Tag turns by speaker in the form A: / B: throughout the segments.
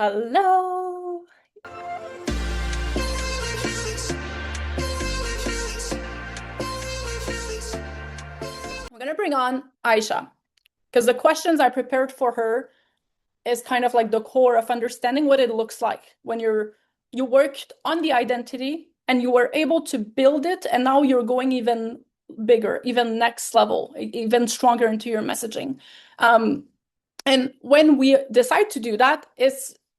A: Hello. I'm gonna bring on Aisha because the questions I prepared for her is kind of like the core of understanding what it looks like when you worked on the identity and you were able to build it, and now you're going even bigger, even next level, even stronger into your messaging. Um, and when we decide to do that,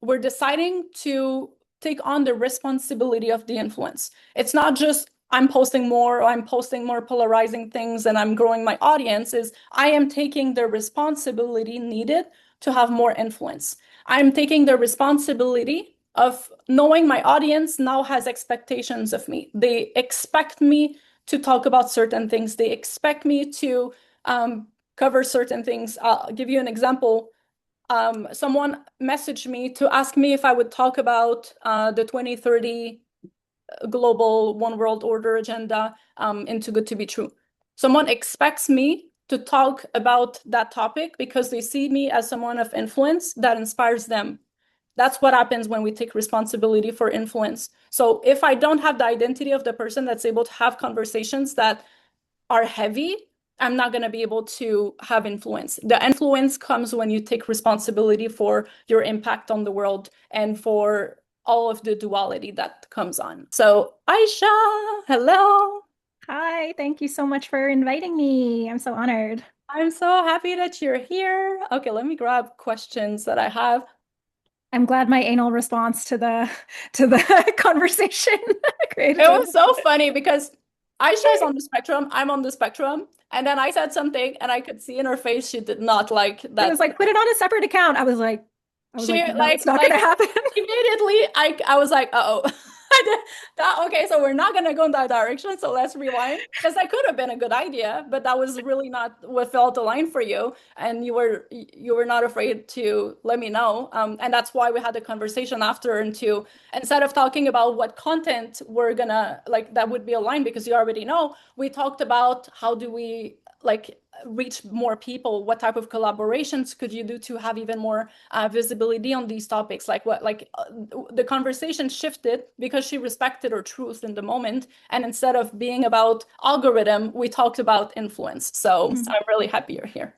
A: we're deciding to take on the responsibility of the influence. It's not just I'm posting more or I'm posting more polarizing things and I'm growing my audience, is I am taking the responsibility needed to have more influence. I'm taking the responsibility of knowing my audience now has expectations of me. They expect me to talk about certain things. They expect me to cover certain things. I'll give you an example. Someone messaged me to ask me if I would talk about the 2030 global one world order agenda in Too Good to Be True. Someone expects me to talk about that topic because they see me as someone of influence that inspires them. That's what happens when we take responsibility for influence. So if I don't have the identity of the person that's able to have conversations that are heavy, I'm not going to be able to have influence. The influence comes when you take responsibility for your impact on the world and for all of the duality that comes on. So, Aisha, hello.
B: Hi, thank you so much for inviting me. I'm so honored.
A: I'm so happy that you're here. Okay, let me grab questions that I have.
B: I'm glad my anal response to the conversation created
A: It
B: a
A: was so funny because Aisha is on the spectrum, I'm on the spectrum, and then I said something and I could see in her face she did not like
B: It was
A: that.
B: like put it on a separate account. I was
A: She
B: like, no, it's not
A: like
B: gonna happen.
A: immediately I was like, uh-oh. Okay, so we're not gonna go in that direction. So let's rewind. Because that could have been a good idea, but that was really not what felt aligned for you. And you were not afraid to let me know. And that's why we had the conversation after and to instead of talking about what content we're gonna like that would be aligned because you already know, we talked about how do we like reach more people, what type of collaborations could you do to have even more visibility on these topics, like the conversation shifted because she respected her truth in the moment, and instead of being about algorithm we talked about influence. So
B: Mhm.
A: I'm really happy you're here.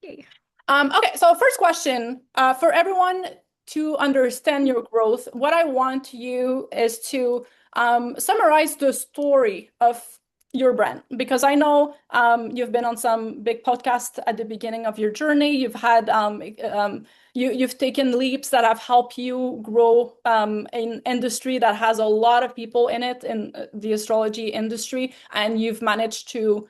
B: Yay.
A: Okay, so first question, for everyone to understand your growth, what I want you is to summarize the story of your brand, because I know you've been on some big podcasts at the beginning of your journey. You've had you've taken leaps that have helped you grow an industry that has a lot of people in it, in the astrology industry, and you've managed to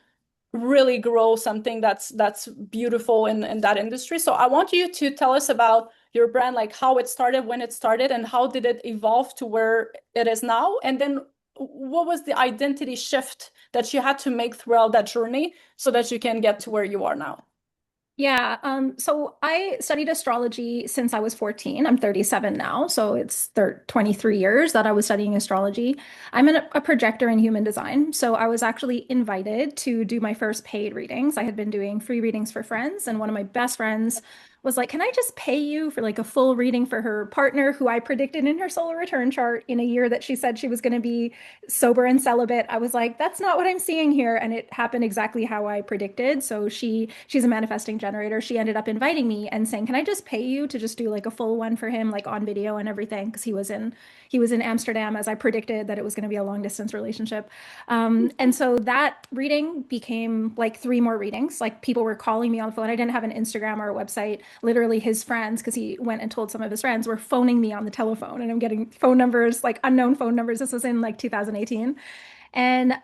A: really grow something that's beautiful in that industry. So I want you to tell us about your brand, like how it started, when it started, and how did it evolve to where it is now? And then what was the identity shift that you had to make throughout that journey so that you can get to where you are now?
B: Yeah, so I studied astrology since I was 14. I'm 37 now, so it's 23 years that I was studying astrology. I'm a projector in human design, so I was actually invited to do my first paid readings. I had been doing free readings for friends, and one of my best friends was like, "Can I just pay you for like a full reading for her partner who I predicted in her solar return chart in a year that she said she was going to be sober and celibate?" I was like, "That's not what I'm seeing here," and it happened exactly how I predicted. So she's a manifesting generator. She ended up inviting me and saying, "Can I just pay you to just do like a full one for him, like on video and everything?" Because he was in Amsterdam, as I predicted that it was going to be a long distance relationship. And so that reading became like three more readings. Like people were calling me on the phone. I didn't have an Instagram or a website. Literally, his friends, because he went and told some of his friends, were phoning me on the telephone, and I'm getting phone numbers, like unknown phone numbers. This was in like 2018. And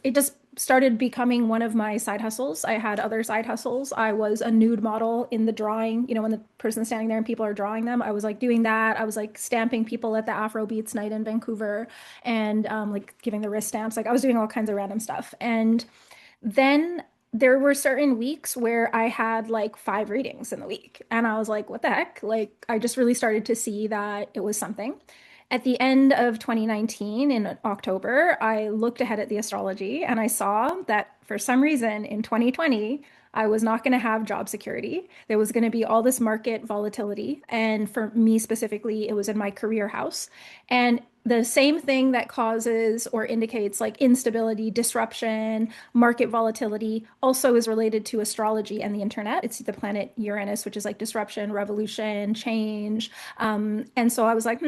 B: it just started becoming one of my side hustles. I had other side hustles. I was a nude model in the drawing, when the person's standing there and people are drawing them. I was like doing that. I was like stamping people at the Afro Beats night in Vancouver and like giving the wrist stamps. Like I was doing all kinds of random stuff. And then there were certain weeks where I had like five readings in the week. And I was like, what the heck? Like, I just really started to see that it was something. At the end of 2019, in October, I looked ahead at the astrology and I saw that for some reason in 2020, I was not going to have job security. There was going to be all this market volatility. And for me specifically, it was in my career house. And the same thing that causes or indicates like instability, disruption, market volatility also is related to astrology and the internet. It's the planet Uranus, which is like disruption, revolution, change. And so I was like,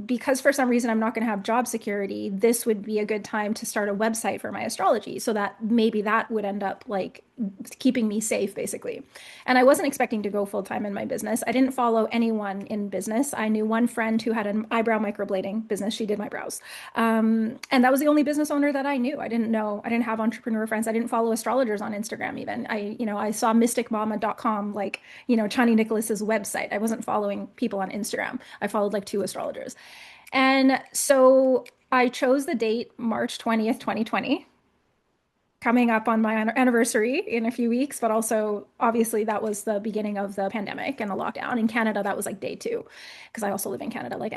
B: because for some reason I'm not going to have job security, this would be a good time to start a website for my astrology so that maybe that would end up like keeping me safe, basically. And I wasn't expecting to go full time in my business. I didn't follow anyone in business. I knew one friend who had an eyebrow microblading business. She did my brows. And that was the only business owner that I knew. I didn't have entrepreneur friends. I didn't follow astrologers on Instagram even. I saw mysticmama.com, like, Chani Nicholas's website. I wasn't following people on Instagram. I followed like two astrologers. And so I chose the date March 20th, 2020, coming up on my anniversary in a few weeks, but also obviously that was the beginning of the pandemic and the lockdown. In Canada, that was like day two, because I also live in Canada, like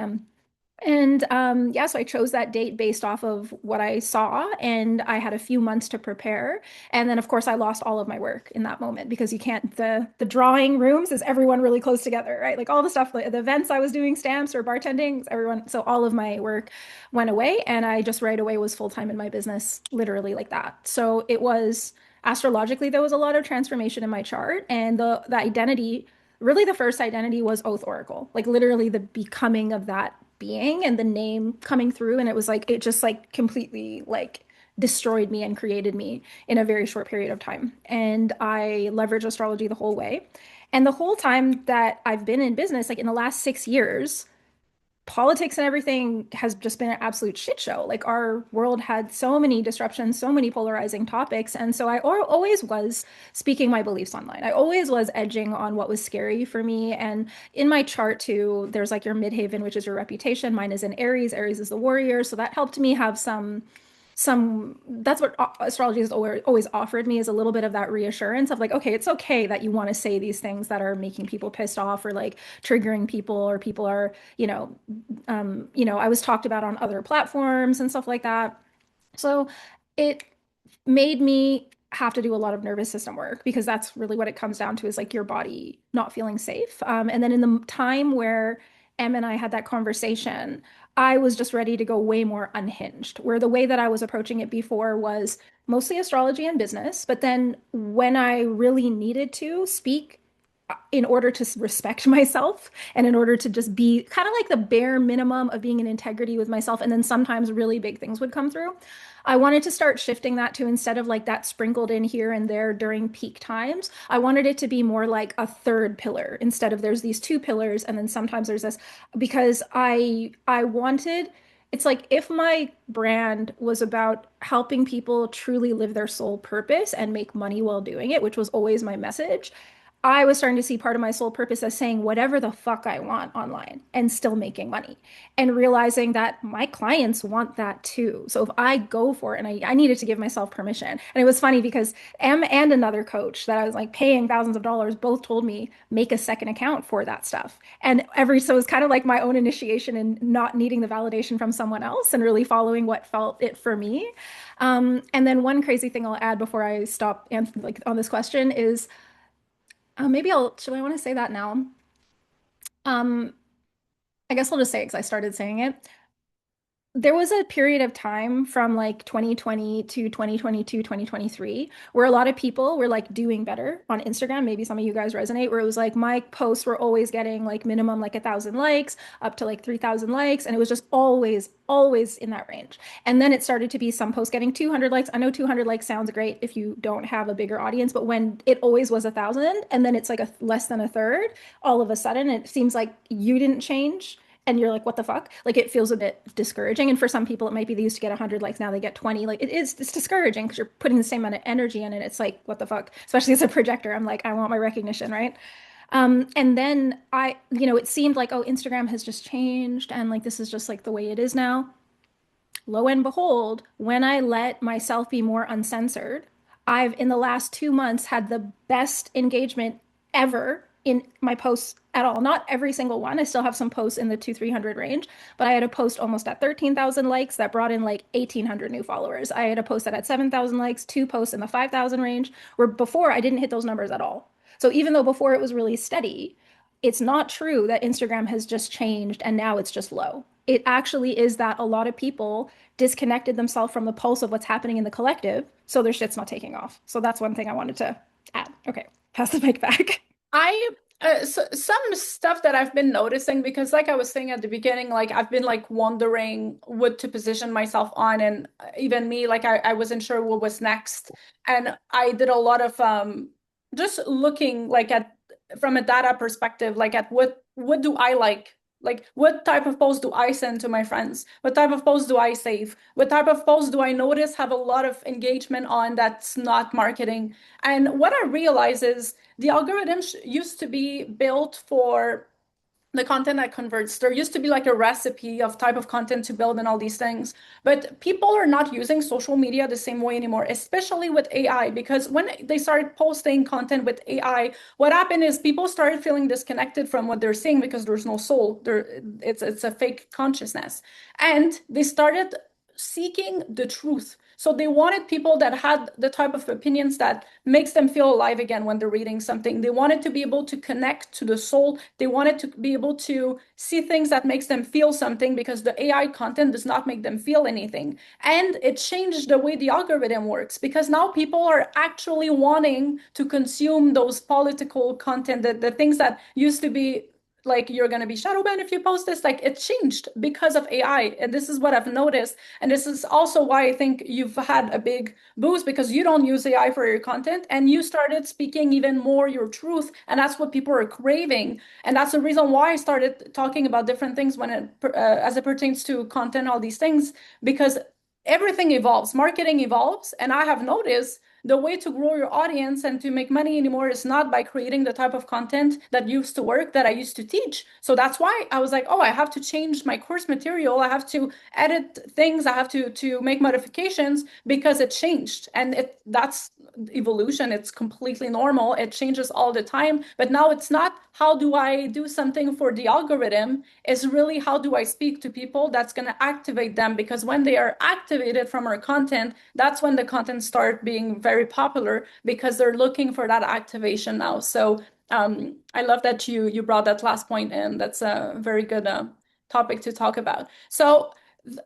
B: and yeah, so I chose that date based off of what I saw, and I had a few months to prepare. And then, of course, I lost all of my work in that moment because you can't, the drawing rooms is everyone really close together, right? Like all the stuff, like the events I was doing, stamps or bartending, everyone, so all of my work went away, and I just right away was full time in my business, literally like that. So it was astrologically, there was a lot of transformation in my chart, and the identity, really the first identity was Oath Oracle, like literally the becoming of that being and the name coming through. And it was like, it just like completely like destroyed me and created me in a very short period of time. And I leveraged astrology the whole way. And the whole time that I've been in business, like in the last 6 years, politics and everything has just been an absolute shit show. Like our world had so many disruptions, so many polarizing topics. And so I always was speaking my beliefs online. I always was edging on what was scary for me. And in my chart too, there's like your midhaven, which is your reputation. Mine is in Aries. Aries is the warrior. So that helped me have some that's what astrology has always offered me, is a little bit of that reassurance of like, okay, it's okay that you want to say these things that are making people pissed off or like triggering people, or people are, I was talked about on other platforms and stuff like that. So it made me have to do a lot of nervous system work, because that's really what it comes down to, is like your body not feeling safe. And then in the time where Em and I had that conversation, I was just ready to go way more unhinged, where the way that I was approaching it before was mostly astrology and business. But then when I really needed to speak in order to respect myself and in order to just be kind of like the bare minimum of being in integrity with myself, and then sometimes really big things would come through, I wanted to start shifting that to, instead of like that sprinkled in here and there during peak times, I wanted it to be more like a third pillar, instead of there's these two pillars and then sometimes there's this, because I wanted, it's like if my brand was about helping people truly live their soul purpose and make money while doing it, which was always my message, I was starting to see part of my soul purpose as saying whatever the fuck I want online and still making money, and realizing that my clients want that too. So if I go for it, and I needed to give myself permission. And it was funny because Em and another coach that I was like paying thousands of dollars both told me make a second account for that stuff. And so it was kind of like my own initiation in not needing the validation from someone else and really following what felt it for me. And then one crazy thing I'll add before I stop like on this question is, maybe should I want to say that now? Um, I guess I'll just say it because I started saying it. There was a period of time from like 2020 to 2022, 2023, where a lot of people were like doing better on Instagram. Maybe some of you guys resonate, where it was like my posts were always getting like minimum like 1,000 likes, up to like 3,000 likes. And it was just always in that range. And then it started to be some posts getting 200 likes. I know 200 likes sounds great if you don't have a bigger audience, but when it always was 1,000 and then it's like less than a third, all of a sudden it seems like you didn't change, and you're like, what the fuck? Like it feels a bit discouraging. And for some people, it might be they used to get 100 likes, now they get 20. Like it's discouraging because you're putting the same amount of energy in it. It's like, what the fuck? Especially as a projector, I'm like, I want my recognition, right? And then it seemed like, oh, Instagram has just changed and like this is just like the way it is now. Lo and behold, when I let myself be more uncensored, I've in the last 2 months had the best engagement ever in my posts at all. Not every single one. I still have some posts in the 200-300 range, but I had a post almost at 13,000 likes that brought in like 1,800 new followers. I had a post that had 7,000 likes, two posts in the 5,000 range, where before I didn't hit those numbers at all. So even though before it was really steady, it's not true that Instagram has just changed and now it's just low. It actually is that a lot of people disconnected themselves from the pulse of what's happening in the collective, so their shit's not taking off. So that's one thing I wanted to add. Okay, pass the mic back.
A: I some stuff that I've been noticing, because like I was saying at the beginning, like I've been like wondering what to position myself on, and even me, like I wasn't sure what was next. And I did a lot of just looking like at from a data perspective, like at what do I like? Like what type of posts do I send to my friends? What type of posts do I save? What type of posts do I notice have a lot of engagement on that's not marketing? And what I realize is the algorithm used to be built for the content that converts. There used to be like a recipe of type of content to build and all these things. But people are not using social media the same way anymore, especially with AI, because when they started posting content with AI, what happened is people started feeling disconnected from what they're seeing because there's no soul. It's a fake consciousness. And they started seeking the truth. So they wanted people that had the type of opinions that makes them feel alive again when they're reading something. They wanted to be able to connect to the soul. They wanted to be able to see things that makes them feel something, because the AI content does not make them feel anything. And it changed the way the algorithm works, because now people are actually wanting to consume those political content, the things that used to be like you're going to be shadow banned if you post this. Like it changed because of AI. And this is what I've noticed. And this is also why I think you've had a big boost, because you don't use AI for your content and you started speaking even more your truth. And that's what people are craving. And that's the reason why I started talking about different things when as it pertains to content, all these things, because everything evolves, marketing evolves. And I have noticed the way to grow your audience and to make money anymore is not by creating the type of content that used to work, that I used to teach. So that's why I was like, oh, I have to change my course material. I have to edit things. I have to make modifications, because it changed. And that's evolution. It's completely normal. It changes all the time. But now it's not how do I do something for the algorithm, it's really how do I speak to people that's going to activate them, because when they are activated from our content, that's when the content start being very popular, because they're looking for that activation now. So I love that you brought that last point in. That's a very good topic to talk about. So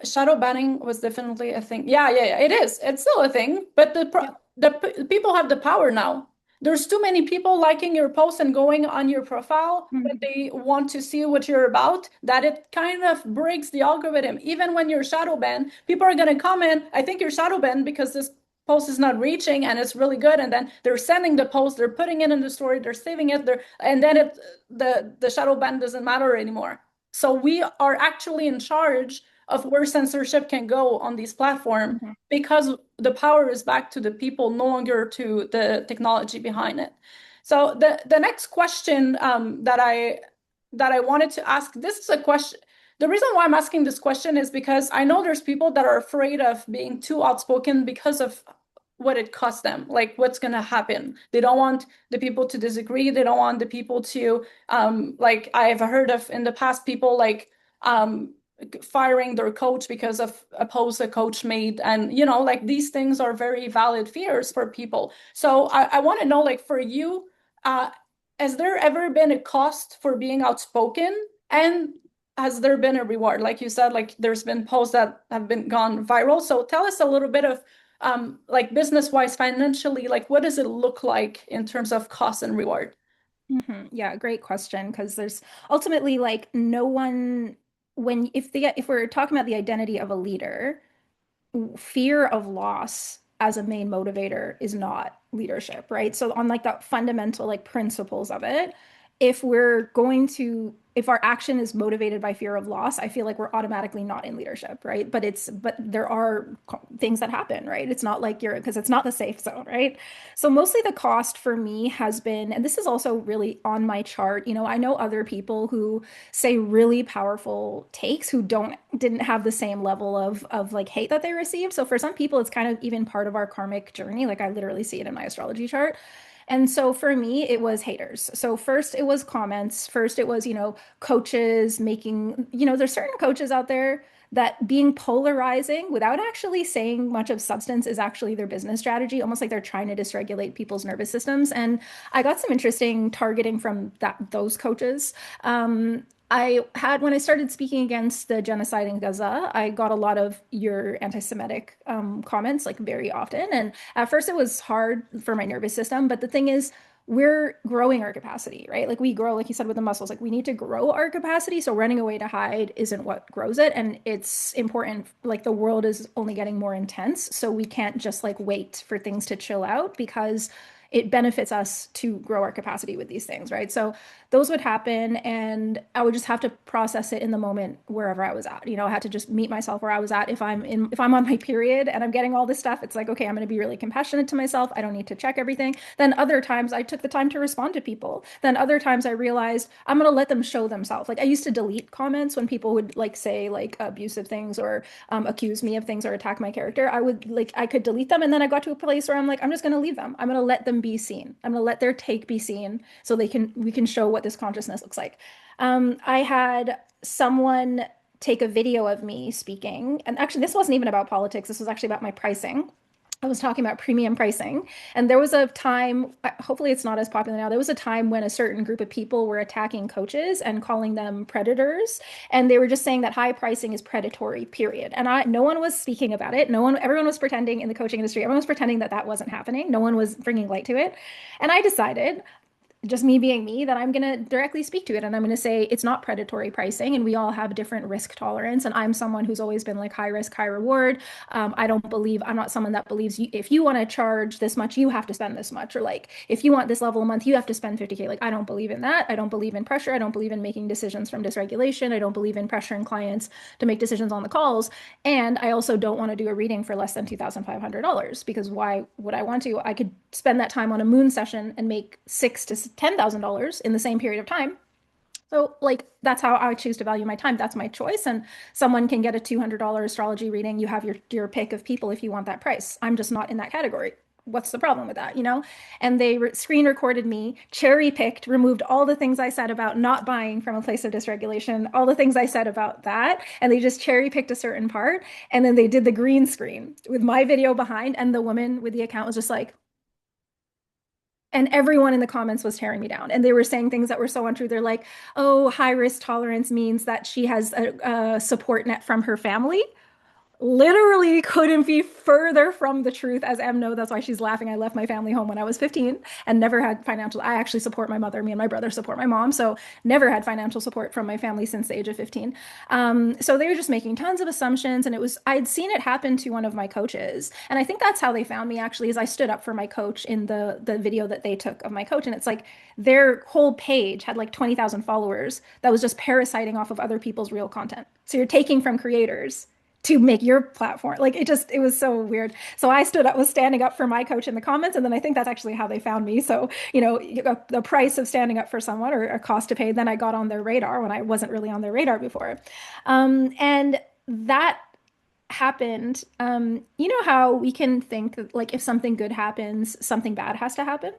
A: shadow banning was definitely a thing. Yeah. It is. It's still a thing, but
B: Yep.
A: the people have the power now. There's too many people liking your post and going on your profile when
B: Mhm.
A: they want to see what you're about, that it kind of breaks the algorithm. Even when you're shadow banned, people are going to comment, I think you're shadow banned because this post is not reaching and it's really good. And then they're sending the post, they're putting it in the story, they're saving it there, and then the shadow ban doesn't matter anymore. So we are actually in charge of where censorship can go on these platforms,
B: Mhm.
A: because the power is back to the people, no longer to the technology behind it. So the next question that I wanted to ask, this is a question. The reason why I'm asking this question is because I know there's people that are afraid of being too outspoken because of what it costs them, like what's going to happen. They don't want the people to disagree. They don't want the people to, like I've heard of in the past, people like firing their coach because of a post a coach made. And, like these things are very valid fears for people. So I want to know, like for you, uh, has there ever been a cost for being outspoken? And has there been a reward? Like you said, like there's been posts that have been gone viral. So tell us a little bit of like business wise, financially, like what does it look like in terms of cost and reward?
B: Yeah, great question. Because there's ultimately like no one when if we're talking about the identity of a leader, fear of loss as a main motivator is not leadership, right? So on like the fundamental like principles of it, if our action is motivated by fear of loss, I feel like we're automatically not in leadership, right? But there are things that happen, right? It's not like because it's not the safe zone, right? So mostly the cost for me has been, and this is also really on my chart, I know other people who say really powerful takes who didn't have the same level of like hate that they received. So for some people, it's kind of even part of our karmic journey. Like I literally see it in my astrology chart. And so for me, it was haters. So first it was comments. First it was, coaches making, there's certain coaches out there that being polarizing without actually saying much of substance is actually their business strategy, almost like they're trying to dysregulate people's nervous systems. And I got some interesting targeting from those coaches. When I started speaking against the genocide in Gaza, I got a lot of your anti-Semitic comments like very often. And at first it was hard for my nervous system, but the thing is, we're growing our capacity, right? Like we grow, like you said, with the muscles, like we need to grow our capacity. So running away to hide isn't what grows it. And it's important, like the world is only getting more intense. So we can't just like wait for things to chill out because it benefits us to grow our capacity with these things, right? So those would happen and I would just have to process it in the moment wherever I was at. I had to just meet myself where I was at. If I'm on my period and I'm getting all this stuff, it's like, okay, I'm going to be really compassionate to myself. I don't need to check everything. Then other times I took the time to respond to people. Then other times I realized I'm going to let them show themselves. Like I used to delete comments when people would like say like abusive things or accuse me of things or attack my character. I could delete them and then I got to a place where I'm like, I'm just going to leave them. I'm going to let them be seen. I'm going to let their take be seen so we can show what this consciousness looks like. I had someone take a video of me speaking, and actually, this wasn't even about politics. This was actually about my pricing. I was talking about premium pricing. And there was a time, hopefully it's not as popular now. There was a time when a certain group of people were attacking coaches and calling them predators. And they were just saying that high pricing is predatory, period. And no one was speaking about it. Everyone was pretending in the coaching industry, everyone was pretending that that wasn't happening. No one was bringing light to it. And I decided just me being me, that I'm going to directly speak to it. And I'm going to say it's not predatory pricing and we all have different risk tolerance. And I'm someone who's always been like high risk, high reward. I'm not someone that believes if you want to charge this much, you have to spend this much. Or like, if you want this level a month, you have to spend 50K. Like, I don't believe in that. I don't believe in pressure. I don't believe in making decisions from dysregulation. I don't believe in pressuring clients to make decisions on the calls. And I also don't want to do a reading for less than $2,500 because why would I want to? I could spend that time on a moon session and make $6,000 to $10,000 in the same period of time. So, like, that's how I choose to value my time. That's my choice. And someone can get a $200 astrology reading. You have your pick of people if you want that price. I'm just not in that category. What's the problem with that, And they screen recorded me, cherry picked, removed all the things I said about not buying from a place of dysregulation, all the things I said about that. And they just cherry picked a certain part. And then they did the green screen with my video behind. And the woman with the account was just like, and everyone in the comments was tearing me down. And they were saying things that were so untrue. They're like, oh, high risk tolerance means that she has a support net from her family. Literally couldn't be further from the truth, as Em knows. That's why she's laughing. I left my family home when I was 15 and never had financial. I actually support my mother. Me and my brother support my mom. So never had financial support from my family since the age of 15. So they were just making tons of assumptions. And I'd seen it happen to one of my coaches. And I think that's how they found me actually, is I stood up for my coach in the video that they took of my coach. And it's like their whole page had like 20,000 followers that was just parasiting off of other people's real content. So you're taking from creators to make your platform. Like it was so weird. So I was standing up for my coach in the comments. And then I think that's actually how they found me. So, the price of standing up for someone or a cost to pay, then I got on their radar when I wasn't really on their radar before. And that happened. You know how we can think like if something good happens, something bad has to happen?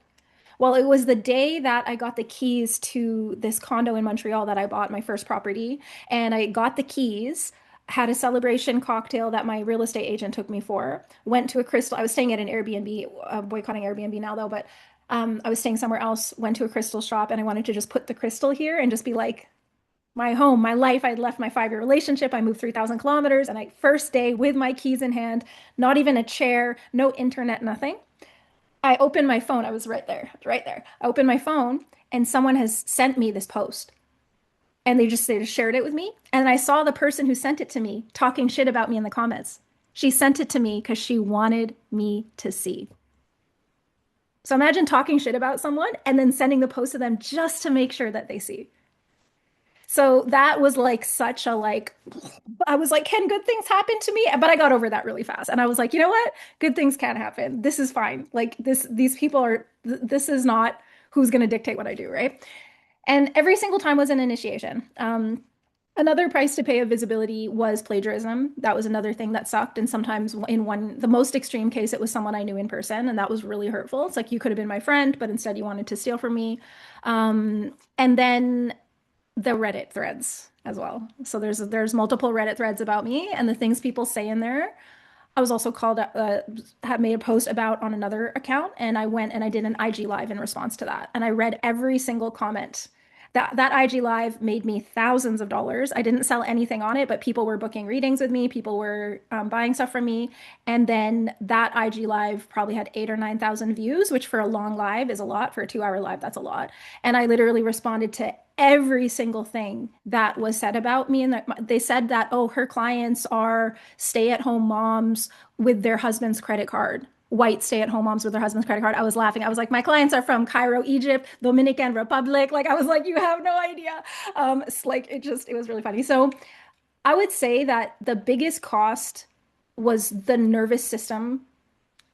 B: Well, it was the day that I got the keys to this condo in Montreal that I bought, my first property, and I got the keys, had a celebration cocktail that my real estate agent took me for, went to a crystal. I was staying at an Airbnb, boycotting Airbnb now though, but I was staying somewhere else, went to a crystal shop, and I wanted to just put the crystal here and just be like, my home, my life. I'd left my 5-year relationship. I moved 3,000 kilometers, and first day with my keys in hand, not even a chair, no internet, nothing. I opened my phone. I was right there, right there. I opened my phone and someone has sent me this post and they just shared it with me. And I saw the person who sent it to me talking shit about me in the comments. She sent it to me because she wanted me to see. So imagine talking shit about someone and then sending the post to them just to make sure that they see. So that was like such a like, I was like, can good things happen to me? But I got over that really fast. And I was like, you know what? Good things can happen. This is fine. Like these people this is not who's going to dictate what I do, right? And every single time was an initiation. Another price to pay of visibility was plagiarism. That was another thing that sucked. And sometimes the most extreme case, it was someone I knew in person, and that was really hurtful. It's like you could have been my friend, but instead you wanted to steal from me. And then the Reddit threads as well. So there's multiple Reddit threads about me and the things people say in there. I was also called had made a post about on another account, and I went and I did an IG live in response to that, and I read every single comment. That IG live made me thousands of dollars. I didn't sell anything on it, but people were booking readings with me. People were buying stuff from me, and then that IG live probably had 8 or 9 thousand views, which for a long live is a lot. For a 2 hour live, that's a lot. And I literally responded to every single thing that was said about me. And they said that, oh, her clients are stay-at-home moms with their husband's credit card. White stay-at-home moms with their husband's credit card. I was laughing. I was like, my clients are from Cairo, Egypt, Dominican Republic. Like, I was like, you have no idea. It's like it was really funny. So I would say that the biggest cost was the nervous system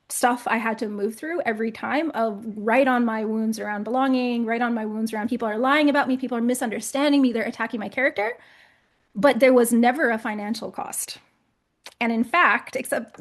B: stuff I had to move through every time of right on my wounds around belonging, right on my wounds around people are lying about me, people are misunderstanding me, they're attacking my character. But there was never a financial cost. And in fact, except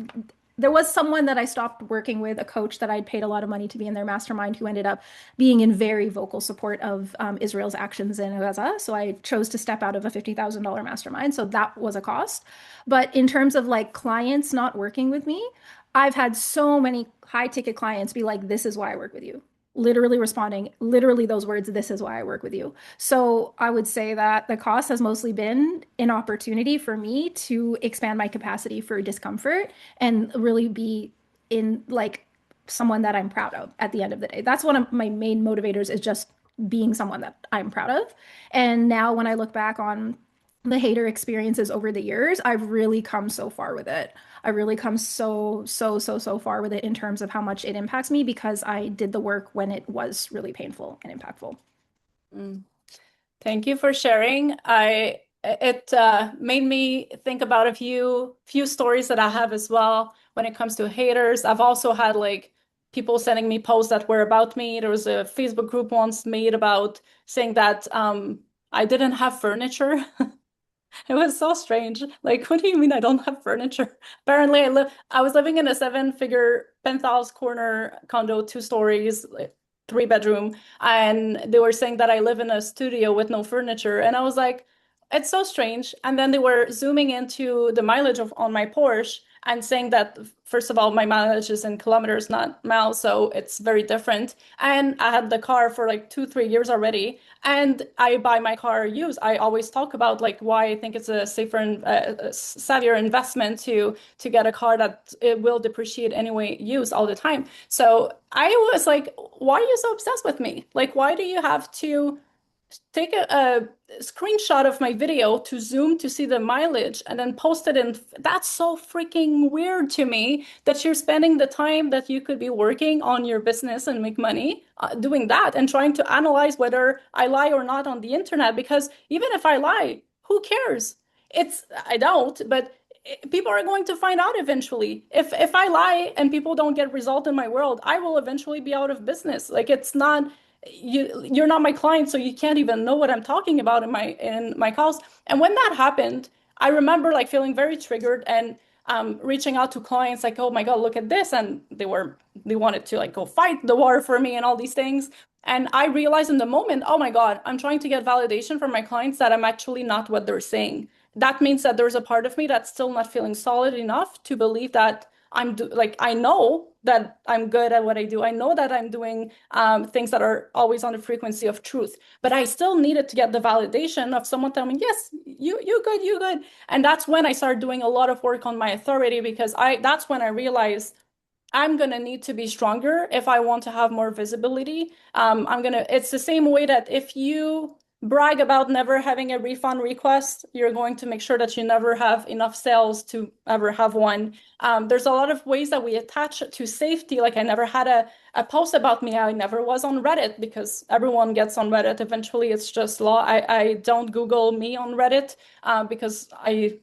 B: there was someone that I stopped working with, a coach that I'd paid a lot of money to be in their mastermind, who ended up being in very vocal support of Israel's actions in Gaza. So I chose to step out of a $50,000 mastermind. So that was a cost. But in terms of like clients not working with me, I've had so many high ticket clients be like, this is why I work with you. Literally responding, literally those words, this is why I work with you. So I would say that the cost has mostly been an opportunity for me to expand my capacity for discomfort and really be in like someone that I'm proud of at the end of the day. That's one of my main motivators, is just being someone that I'm proud of. And now when I look back on the hater experiences over the years, I've really come so far with it. I really come so far with it in terms of how much it impacts me, because I did the work when it was really painful and impactful.
A: Mm. Thank you for sharing. It made me think about a few stories that I have as well when it comes to haters. I've also had like people sending me posts that were about me. There was a Facebook group once made about saying that I didn't have furniture. It was so strange. Like, what do you mean I don't have furniture? Apparently, I was living in a 7-figure penthouse corner condo, 2 stories, like, 3 bedroom, and they were saying that I live in a studio with no furniture. And I was like, it's so strange. And then they were zooming into the mileage on my Porsche and saying that, first of all, my mileage is in kilometers, not miles, so it's very different. And I had the car for like 2, 3 years already. And I buy my car used. I always talk about like why I think it's a safer and savvier investment to get a car that it will depreciate anyway, used all the time. So I was like, why are you so obsessed with me? Like, why do you have to take a screenshot of my video to Zoom to see the mileage and then post it in? That's so freaking weird to me that you're spending the time that you could be working on your business and make money doing that and trying to analyze whether I lie or not on the internet. Because even if I lie, who cares? I don't, but people are going to find out eventually. If I lie and people don't get result in my world, I will eventually be out of business. Like, it's not, you're not my client, so you can't even know what I'm talking about in my calls. And when that happened, I remember like feeling very triggered and reaching out to clients like, oh my God, look at this. And they wanted to like go fight the war for me and all these things. And I realized in the moment, oh my God, I'm trying to get validation from my clients that I'm actually not what they're saying. That means that there's a part of me that's still not feeling solid enough to believe that like, I know that I'm good at what I do. I know that I'm doing things that are always on the frequency of truth, but I still needed to get the validation of someone telling me, yes, you good, you good. And that's when I started doing a lot of work on my authority, because that's when I realized I'm gonna need to be stronger if I want to have more visibility. It's the same way that if you brag about never having a refund request, you're going to make sure that you never have enough sales to ever have one. There's a lot of ways that we attach it to safety. Like, I never had a post about me. I never was on Reddit, because everyone gets on Reddit. Eventually, it's just law. I don't Google me on Reddit because I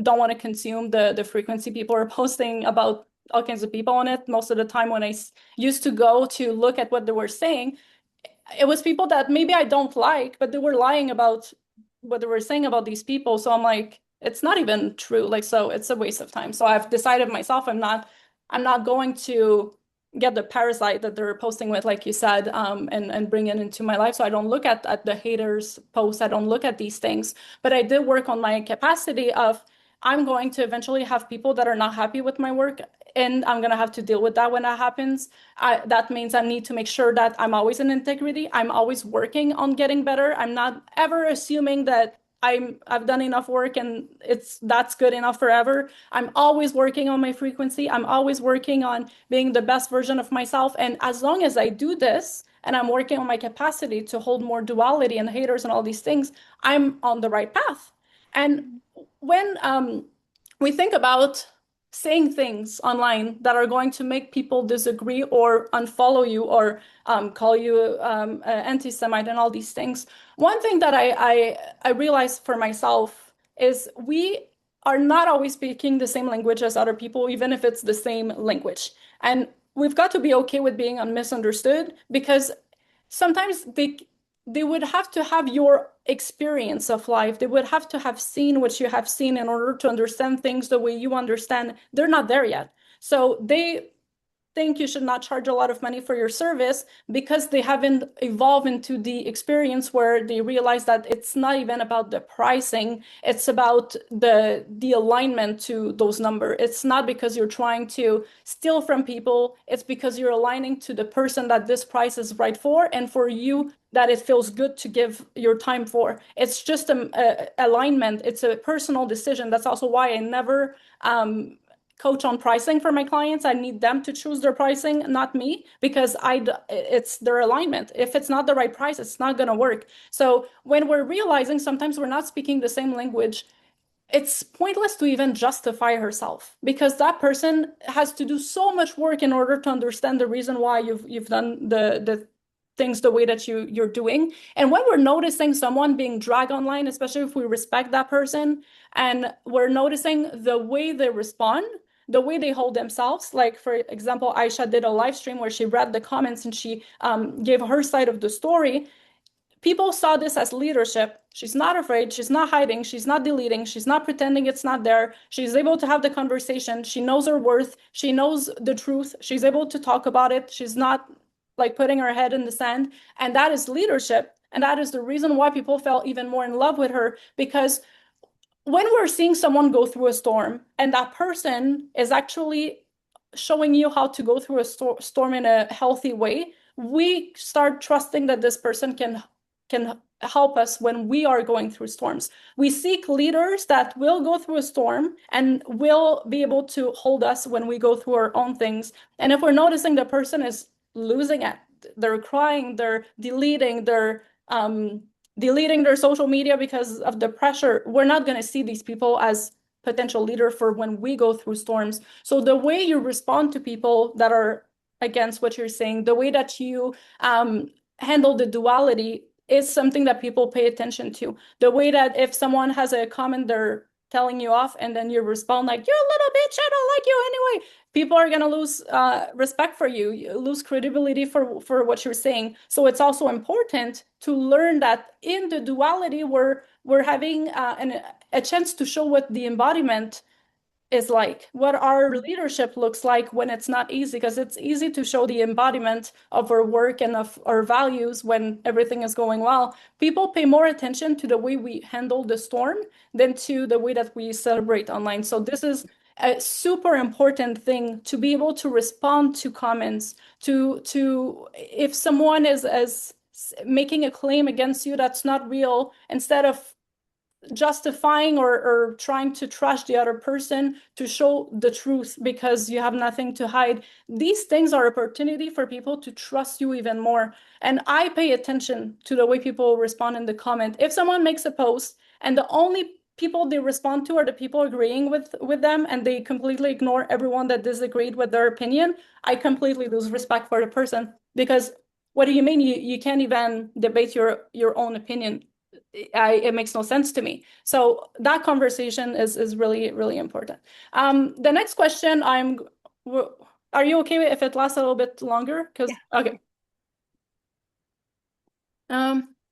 A: don't want to consume the frequency people are posting about all kinds of people on it. Most of the time when I used to go to look at what they were saying, it was people that maybe I don't like, but they were lying about what they were saying about these people. So I'm like, it's not even true. Like, so it's a waste of time. So I've decided myself, I'm not going to get the parasite that they're posting with, like you said, and bring it into my life. So I don't look at the haters posts. I don't look at these things. But I did work on my capacity of I'm going to eventually have people that are not happy with my work, and I'm going to have to deal with that when that happens. That means I need to make sure that I'm always in integrity. I'm always working on getting better. I'm not ever assuming that I've done enough work and that's good enough forever. I'm always working on my frequency. I'm always working on being the best version of myself. And as long as I do this and I'm working on my capacity to hold more duality and haters and all these things, I'm on the right path. And when we think about saying things online that are going to make people disagree or unfollow you or call you anti-Semite and all these things, one thing that I realized for myself is we are not always speaking the same language as other people, even if it's the same language. And we've got to be okay with being misunderstood, because sometimes they would have to have your experience of life. They would have to have seen what you have seen in order to understand things the way you understand. They're not there yet. So they think you should not charge a lot of money for your service because they haven't evolved into the experience where they realize that it's not even about the pricing, it's about the alignment to those numbers. It's not because you're trying to steal from people, it's because you're aligning to the person that this price is right for, and for you that it feels good to give your time for. It's just a alignment. It's a personal decision. That's also why I never coach on pricing for my clients. I need them to choose their pricing, not me, because it's their alignment. If it's not the right price, it's not going to work. So when we're realizing sometimes we're not speaking the same language, it's pointless to even justify herself, because that person has to do so much work in order to understand the reason why you've done the things the way that you're doing. And when we're noticing someone being dragged online, especially if we respect that person, and we're noticing the way they respond, the way they hold themselves. Like, for example, Ayesha did a live stream where she read the comments and she gave her side of the story. People saw this as leadership. She's not afraid. She's not hiding. She's not deleting. She's not pretending it's not there. She's able to have the conversation. She knows her worth. She knows the truth. She's able to talk about it. She's not like putting her head in the sand. And that is leadership. And that is the reason why people fell even more in love with her, because when we're seeing someone go through a storm and that person is actually showing you how to go through a storm in a healthy way, we start trusting that this person can help us when we are going through storms. We seek leaders that will go through a storm and will be able to hold us when we go through our own things. And if we're noticing the person is losing it, they're crying, they're deleting their social media because of the pressure, we're not going to see these people as potential leader for when we go through storms. So the way you respond to people that are against what you're saying, the way that you handle the duality is something that people pay attention to. The way that if someone has a comment, they're telling you off, and then you respond like, "You're a little bitch, I don't like you anyway." People are gonna lose respect for you. You lose credibility for what you're saying. So it's also important to learn that in the duality, we're having a chance to show what the embodiment is like, what our leadership looks like when it's not easy, because it's easy to show the embodiment of our work and of our values when everything is going well. People pay more attention to the way we handle the storm than to the way that we celebrate online. So this is a super important thing, to be able to respond to comments, to if someone is making a claim against you that's not real, instead of justifying or trying to trash the other person, to show the truth because you have nothing to hide. These things are opportunity for people to trust you even more. And I pay attention to the way people respond in the comment. If someone makes a post and the only people they respond to are the people agreeing with them, and they completely ignore everyone that disagreed with their opinion, I completely lose respect for the person, because what do you mean you can't even debate your own opinion? It makes no sense to me. So that conversation is really, really important. The next question, are you okay if it lasts a little bit longer? Because, okay.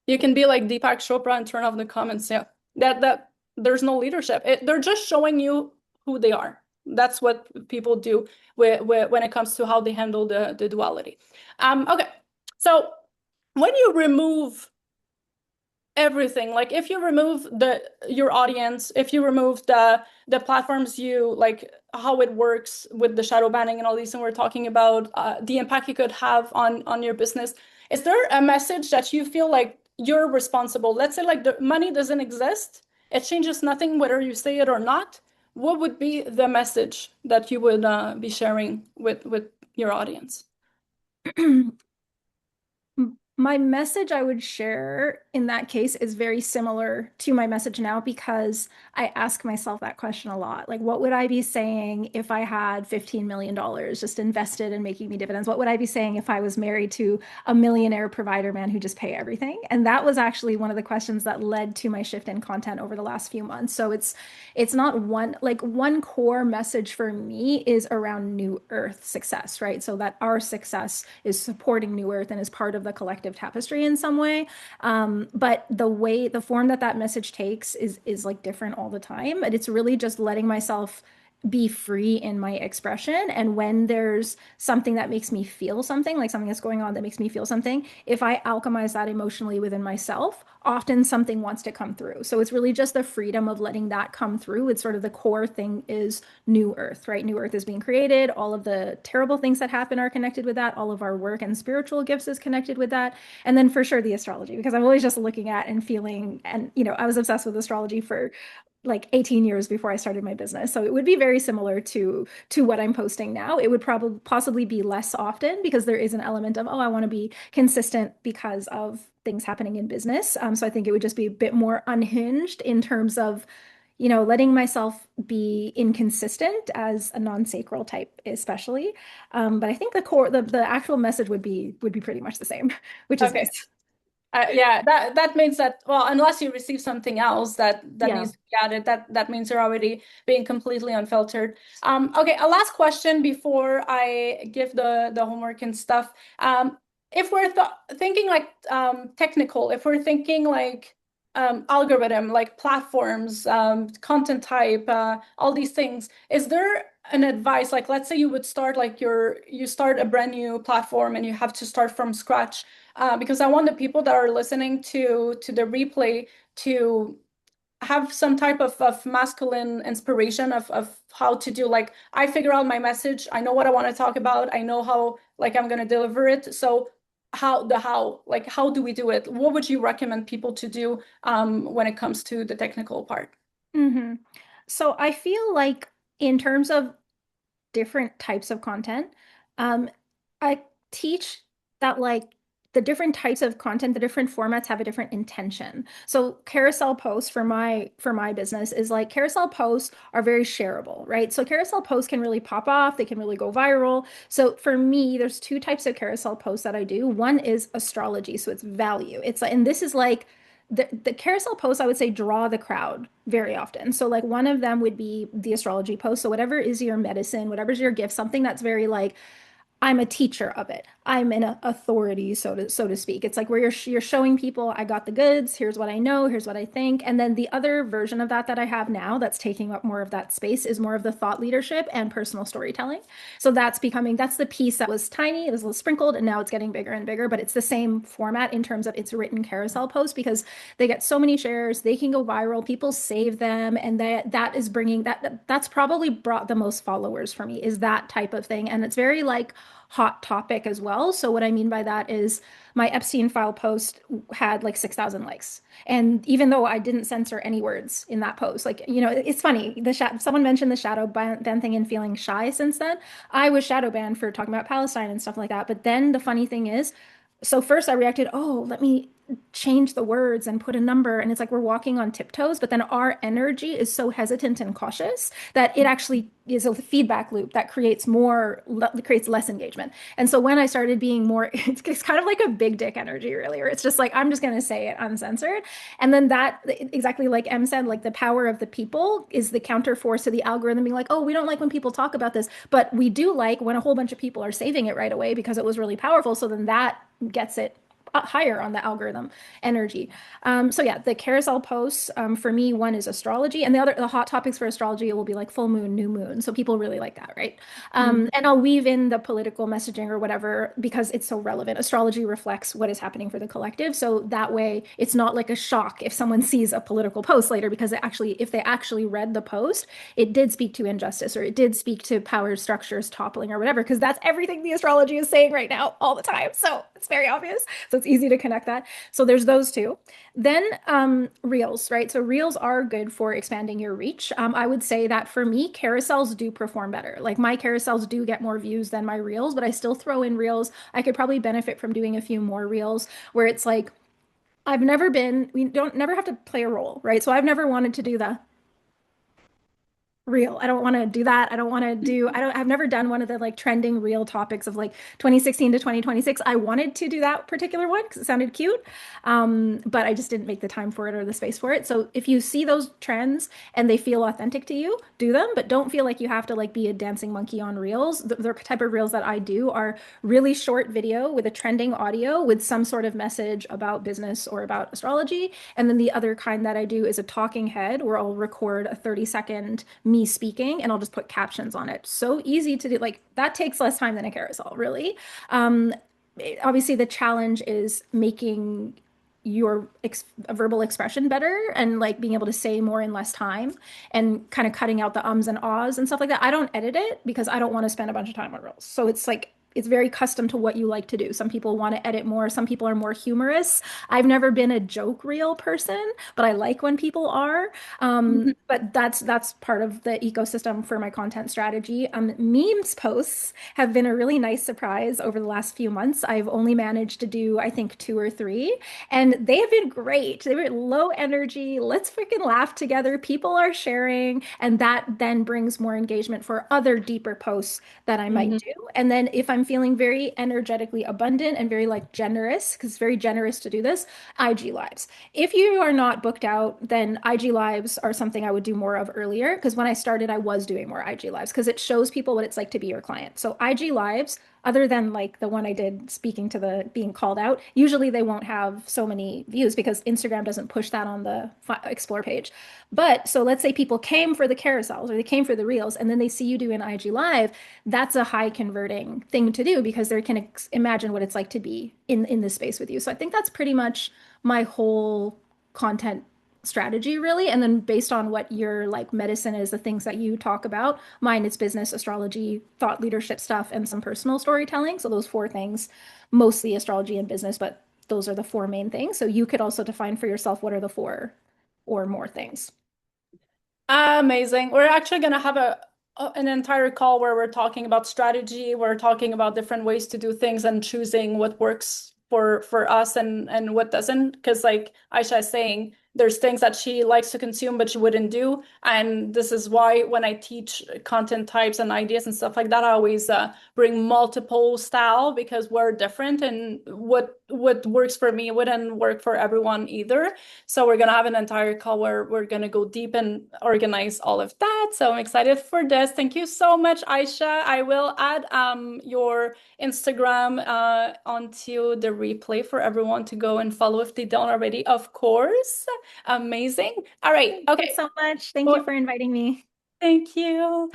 A: You can be like Deepak Chopra and turn off the comments. Yeah, that there's no leadership. They're just showing you who they are. That's what people do when it comes to how they handle the duality. Okay, so when you remove everything, like if you remove your audience, if you remove the platforms, you like how it works with the shadow banning and all these, and we're talking about the impact you could have on your business, is there a message that you feel like you're responsible? Let's say like the money doesn't exist, it changes nothing whether you say it or not. What would be the message that you would be sharing with your audience?
B: My message I would share in that case is very similar to my message now because I ask myself that question a lot. Like, what would I be saying if I had $15 million just invested in making me dividends? What would I be saying if I was married to a millionaire provider man who just pay everything? And that was actually one of the questions that led to my shift in content over the last few months. So it's not one core message for me is around New Earth success, right? So that our success is supporting New Earth and is part of the collective tapestry in some way. But the form that message takes is like different all the time. And it's really just letting myself be free in my expression. And when there's something that makes me feel something, like something that's going on that makes me feel something, if I alchemize that emotionally within myself, often something wants to come through. So it's really just the freedom of letting that come through. It's sort of the core thing is New Earth, right? New Earth is being created. All of the terrible things that happen are connected with that. All of our work and spiritual gifts is connected with that. And then for sure the astrology, because I'm always just looking at and feeling, and I was obsessed with astrology for like 18 years before I started my business. So it would be very similar to what I'm posting now. It would probably possibly be less often because there is an element of, oh, I want to be consistent because of things happening in business. So I think it would just be a bit more unhinged in terms of, letting myself be inconsistent as a non-sacral type, especially. But I think the actual message would be pretty much the same, which is
A: Okay.
B: nice.
A: Yeah, that means that, well, unless you receive something else that
B: Yeah.
A: needs to be added, that means you're already being completely unfiltered. Okay, a last question before I give the homework and stuff. If we're th thinking like technical, if we're thinking like algorithm, like platforms, content type, all these things, is there an advice? Like, let's say you would start like you start a brand new platform and you have to start from scratch, because I want the people that are listening to the replay to have some type of masculine inspiration of how to do, like, I figure out my message, I know what I want to talk about, I know how like I'm going to deliver it. So like how do we do it? What would you recommend people to do when it comes to the technical part?
B: hmm So I feel like in terms of different types of content, um, I teach that like the different types of content, the different formats have a different intention. So carousel posts for my business is like carousel posts are very shareable, right? So carousel posts can really pop off, they can really go viral. So for me, there's two types of carousel posts that I do. One is astrology, so it's value. It's like, and this is like the carousel posts, I would say, draw the crowd very often. So like one of them would be the astrology post. So whatever is your medicine, whatever's your gift, something that's very like I'm a teacher of it. I'm an authority, so to speak. It's like where you're showing people I got the goods. Here's what I know. Here's what I think. And then the other version of that I have now that's taking up more of that space is more of the thought leadership and personal storytelling. So that's the piece that was tiny. It was a little sprinkled, and now it's getting bigger and bigger. But it's the same format in terms of its written carousel post because they get so many shares, they can go viral. People save them, and that is bringing that's probably brought the most followers for me is that type of thing, and it's very like hot topic as well. So what I mean by that is my Epstein file post had like 6,000 likes. And even though I didn't censor any words in that post, like, it's funny, someone mentioned the shadow ban thing and feeling shy since then. I was shadow banned for talking about Palestine and stuff like that. But then the funny thing is, so first I reacted, oh, let me change the words and put a number. And it's like we're walking on tiptoes, but then our energy is so hesitant and cautious that it actually is a feedback loop that creates less engagement. And so when I started being more, it's kind of like a big dick energy, really, or it's just like, I'm just going to say it uncensored. And then that, exactly like Em said, like the power of the people is the counter force to the algorithm being like, oh, we don't like when people talk about this, but we do like when a whole bunch of people are saving it right away because it was really powerful. So then that gets it higher on the algorithm energy. So yeah, the carousel posts for me, one is astrology, and the hot topics for astrology will be like full moon, new moon. So people really like that, right? And I'll weave in the political messaging or whatever because it's so relevant. Astrology reflects what is happening for the collective, so that way it's not like a shock if someone sees a political post later because if they actually read the post, it did speak to injustice or it did speak to power structures toppling or whatever because that's everything the astrology is saying right now all the time. So it's very obvious. So it's easy to connect that. So there's those two. Then reels, right? So reels are good for expanding your reach. I would say that for me, carousels do perform better. Like my carousels do get more views than my reels, but I still throw in reels. I could probably benefit from doing a few more reels where it's like we don't never have to play a role, right? So I've never wanted to do the reel. I don't want to do that. I've never done one of the like trending reel topics of like 2016 to 2026. I wanted to do that particular one because it sounded cute. But I just didn't make the time for it or the space for it. So if you see those trends and they feel authentic to you, do them, but don't feel like you have to like be a dancing monkey on reels. The type of reels that I do are really short video with a trending audio with some sort of message about business or about astrology. And then the other kind that I do is a talking head where I'll record a 30-second me speaking and I'll just put captions on it. So easy to do. Like that takes less time than a carousel, really. Obviously, the challenge is making your verbal expression better and like being able to say more in less time and kind of cutting out the ums and ahs and stuff like that. I don't edit it because I don't want to spend a bunch of time on reels. So it's like it's very custom to what you like to do. Some people want to edit more, some people are more humorous. I've never been a joke reel person, but I like when people are. But that's part of the ecosystem for my content strategy. Memes posts have been a really nice surprise over the last few months. I've only managed to do, I think, two or three, and they have been great. They were low energy. Let's freaking laugh together. People are sharing, and that then brings more engagement for other deeper posts that I might do. And then if I'm feeling very energetically abundant and very like generous, because it's very generous to do this, IG lives. If you are not booked out, then IG lives are something I would do more of earlier. Because when I started, I was doing more IG lives because it shows people what it's like to be your client. So IG lives, other than like the one I did speaking to the being called out, usually they won't have so many views because Instagram doesn't push that on the explore page. But so let's say people came for the carousels or they came for the reels and then they see you do an IG live, that's a high converting thing to do because they can imagine what it's like to be in this space with you. So I think that's pretty much my whole content strategy really, and then based on what your like medicine is, the things that you talk about, mine is business, astrology, thought leadership stuff, and some personal storytelling. So those four things, mostly astrology and business, but those are the four main things. So you could also define for yourself what are the four or more things.
A: Amazing. We're actually going to have an entire call where we're talking about strategy, we're talking about different ways to do things and choosing what works for us and what doesn't. Because like Aisha is saying, there's things that she likes to consume but she wouldn't do. And this is why when I teach content types and ideas and stuff like that, I always bring multiple style because we're different and what works for me wouldn't work for everyone either. So we're gonna have an entire call where we're gonna go deep and organize all of that. So I'm excited for this. Thank you so much, Aisha. I will add your Instagram onto the replay for everyone to go and follow if they don't already, of course. Amazing. All right.
B: Thank you
A: Okay.
B: so much. Thank you
A: Well,
B: for inviting me.
A: thank you.